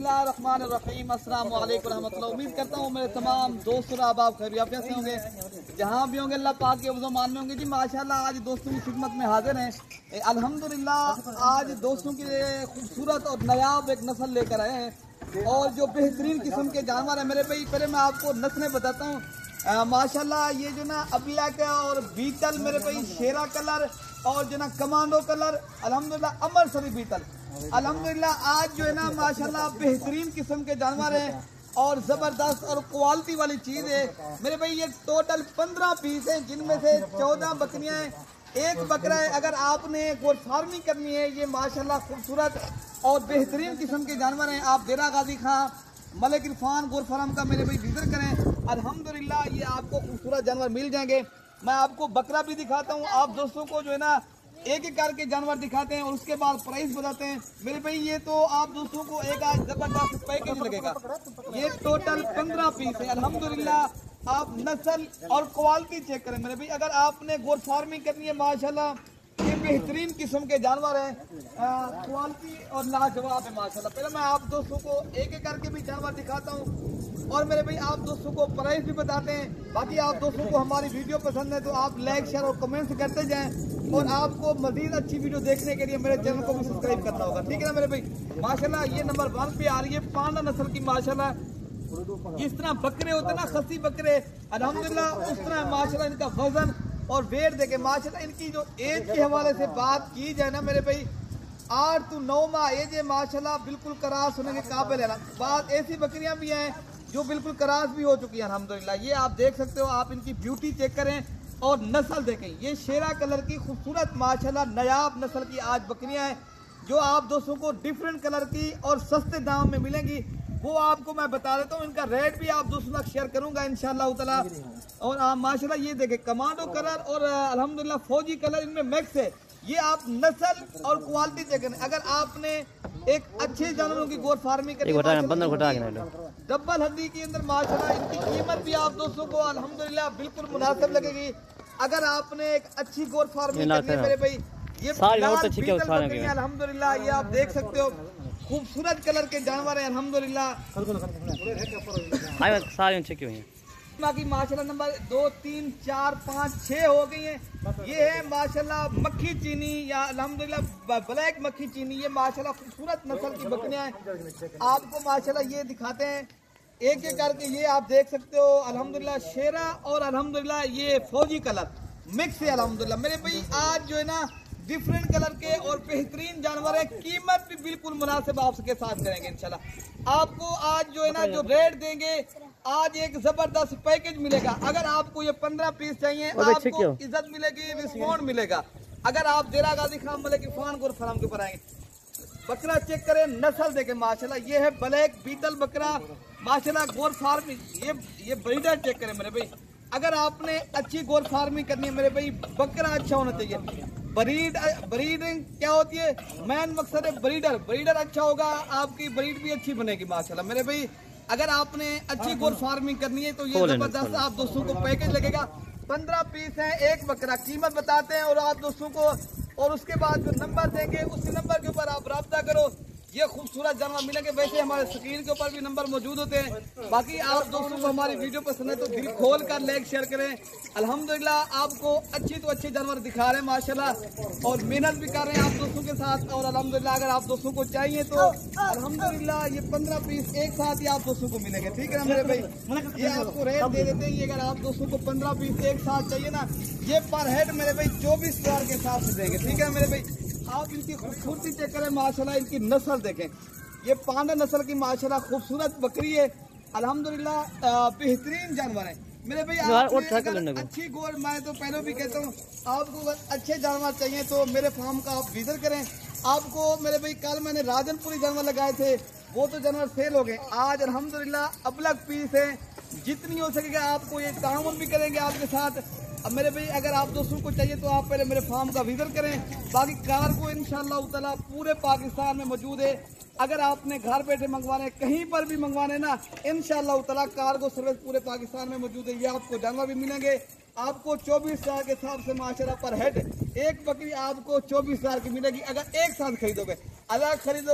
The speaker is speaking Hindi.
बिस्मिल्लाहिर्रहमानिर्रहीम अस्सलाम वालेकुम रहमतुल्लाह। उम्मीद करता हूँ मेरे तमाम दोस्त और आप खैरियत से होंगे, जहाँ भी होंगे अल्लाह पाक के मान में होंगे जी। माशाल्लाह आज दोस्तों की खिदमत में हाजिर हैं। अल्हम्दुलिल्लाह आज दोस्तों के लिए खूबसूरत और नायाब एक नस्ल लेकर आए हैं और जो बेहतरीन किस्म के जानवर है मेरे भाई। पहले मैं आपको नस्लें बताता हूँ। माशाल्लाह ये जो ना अब्लैक और बीटल मेरे भाई, शेरा कलर और जो ना कमांडो कलर, अल्हम्दुलिल्लाह अमरसरी बीटल, अल्हम्दुलिल्लाह आज जो है ना माशाल्लाह बेहतरीन किस्म के जानवर हैं और ज़बरदस्त और क्वालिटी वाली चीज़ है मेरे भाई। ये टोटल 15 पीस हैं, जिनमें से 14 बकरियां हैं, एक बकरा है। अगर आपने गोट फार्मिंग करनी है, ये माशाल्लाह खूबसूरत और बेहतरीन किस्म के जानवर हैं। आप डेरा गाजी खां मलिक इरफान गोट फार्म का मेरे भाई विजिट करें, अल्हम्दुलिल्लाह ये आपको खूबसूरत जानवर मिल जाएंगे। मैं आपको बकरा भी दिखाता हूँ, आप दोस्तों को जो है ना एक एक करके जानवर दिखाते हैं और उसके बाद प्राइस बताते हैं मेरे भाई। ये तो आप दोस्तों को एक आज जबरदस्त पैकेज लगेगा। ये टोटल 15 पीस है, अल्हम्दुलिल्लाह आप नस्ल और क्वालिटी चेक करें मेरे भाई। अगर आपने गोट फार्मिंग करनी है माशाल्लाह ये बेहतरीन किस्म के जानवर हैं, क्वालिटी और लाजवाब है माशाल्लाह। पहले मैं आप दोस्तों को एक एक करके भी जानवर दिखाता हूँ और मेरे भाई आप दोस्तों को प्राइस भी बताते हैं। बाकी आप दोस्तों को हमारी वीडियो पसंद है तो आप लाइक शेयर और कमेंट्स करते जाएं और आपको मजीद अच्छी वीडियो देखने के लिए मेरे चैनल को भी सब्सक्राइब करना होगा, ठीक है ना मेरे भाई। माशाल्लाह ये नंबर 1 पे आ रही है पांडा नस्ल की। माशाल्लाह जिस तरह बकरे होते हैं ना, खसी बकरे, अल्हम्दुलिल्लाह उस तरह माशाल्लाह इनका वजन और वेट देखे माशाल्लाह। इनकी जो एज के हवाले से बात की जाए ना मेरे भाई, 8 to 9 माह एज है माशाल्लाह, बिल्कुल करास होने के काबिल है ना। बात ऐसी बकरियां भी हैं जो बिल्कुल करास भी हो चुकी है अल्हम्दुलिल्लाह। ये आप देख सकते हो, आप इनकी ब्यूटी चेक करें और नस्ल देखें। ये शेरा कलर की खूबसूरत माशाल्लाह नायाब नस्ल की आज बकरियां हैं जो आप दोस्तों को डिफरेंट कलर की और सस्ते दाम में मिलेंगी। वो आपको मैं बता देता हूँ, इनका रेट भी आप दोस्तों तक शेयर करूंगा इंशाल्लाह ताला। और माशाल्लाह ये देखें कमांडो कलर और अल्हम्दुलिल्लाह फौजी कलर इनमें मिक्स है। ये आप नस्ल और क्वालिटी चेक करें। अगर आपने एक अच्छे जानवरों की गोट फार्मिंग करनी डबल हड्डी के अंदर माशाल्लाह, इनकी कीमत भी आप दोस्तों को अल्हम्दुलिल्लाह बिल्कुल मुनासिब लगेगी। अगर आपने एक अच्छी गोट फार्मिंग करनी है मेरे भाई, ये अल्हम्दुलिल्लाह ये आप देख सकते हो खूबसूरत कलर के जानवर है अल्हम्दुलिल्लाह। बाकी माशाल्लाह नंबर 2 3 4 5 6 हो गई हैं। ये है माशाल्लाह मक्खी चीनी या अल्हम्दुलिल्लाह ब्लैक मक्खी चीनी। ये माशाल्लाह खूबसूरत नस्ल की बकरियां हैं। आपको माशाल्लाह ये दिखाते हैं एक एक करके। ये आप देख सकते हो अल्हम्दुलिल्लाह शेरा और अल्हम्दुलिल्लाह ये फौजी कलर मिक्स है अल्हम्दुलिल्लाह मेरे भाई। आज जो है ना डिफरेंट कलर के और बेहतरीन जानवर है, कीमत भी बिल्कुल मुनासिब आपके साथ करेंगे इंशाल्लाह। आपको आज जो है ना जो रेट देंगे, आज एक जबरदस्त पैकेज मिलेगा। अगर आपको ये 15 पीस चाहिए आपको इज्जत मिलेगी, रिस्पॉन्ड मिलेगा। अगर आप डेरा गाजी खां मलिक इरफान गोट फार्म के ऊपर आएंगे, बकरा चेक करें, नस्ल देखें माशाल्लाह। ये है ब्लैक बीटल बकरा माशाल्लाह गोट फार्मिंग। ये ब्रीडर चेक करें मेरे भाई। अगर आपने अच्छी गोट फार्मिंग करनी है मेरे भाई, बकरा अच्छा होना चाहिए। ब्रीडिंग क्या होती है, मेन मकसद है ब्रीडर अच्छा होगा, आपकी ब्रीड भी अच्छी बनेगी माशाल्लाह मेरे भाई। अगर आपने अच्छी गोट फार्मिंग करनी है तो ये जबरदस्त आप दोस्तों को पैकेज लगेगा। 15 पीस है, एक बकरा, कीमत बताते हैं और आप दोस्तों को, और उसके बाद जो नंबर देंगे उसी नंबर के ऊपर आप राब्ता करो, ये खूबसूरत जानवर मिलेंगे। वैसे हमारे स्क्रीन के ऊपर भी नंबर मौजूद होते हैं। बाकी आप दोस्तों को हमारी वीडियो पसंद है तो दिल खोल कर लाइक शेयर करें। अल्हम्दुलिल्लाह आपको अच्छी तो अच्छे जानवर दिखा रहे हैं माशाल्लाह और मेहनत भी कर रहे हैं आप दोस्तों के साथ। और अल्हम्दुलिल्लाह अगर आप दोस्तों को चाहिए तो अल्हम्दुलिल्लाह ये 15 पीस एक साथ ही आप दोस्तों को मिलेंगे, ठीक है ना मेरे भाई। ये आपको रेट दे देते हैं। अगर आप दोस्तों को 15 पीस एक साथ चाहिए ना, ये पर हेड मेरे भाई 24,000 के हिसाब से देंगे, ठीक है मेरे भाई। आप इनकी खूबसूरती चेक करें माशाल्लाह, इनकी नस्ल देखें। ये पांडा नस्ल की माशाल्लाह खूबसूरत बकरी है अल्हम्दुलिल्लाह, बेहतरीन जानवर है मेरे भाई। अच्छी गोल, मैं तो पहले भी कहता हूँ आपको अच्छे जानवर चाहिए तो मेरे फार्म का आप विजिट करें। आपको मेरे भाई कल मैंने राजनपुरी जानवर लगाए थे, वो तो जानवर सेल हो गए। आज अल्हम्दुलिल्लाह अबलग पीस है, जितनी हो सकेगा आपको ये ताउन भी करेंगे आपके साथ। अब मेरे भाई अगर आप दोस्तों को चाहिए तो आप पहले मेरे फार्म का विजिट करें। बाकी कार्गो इंशाल्लाह ताला पूरे पाकिस्तान में मौजूद है। अगर आपने घर बैठे मंगवाने, कहीं पर भी मंगवाने ना, इंशाल्लाह ताला कार्गो सर्विस पूरे पाकिस्तान में मौजूद है। ये आपको जानवर भी मिलेंगे। आपको 24,000 के हिसाब से माशाल्लाह पर हेड एक बकरी आपको 24,000 की मिलेगी अगर एक साथ खरीदोगे। अलग खरीदो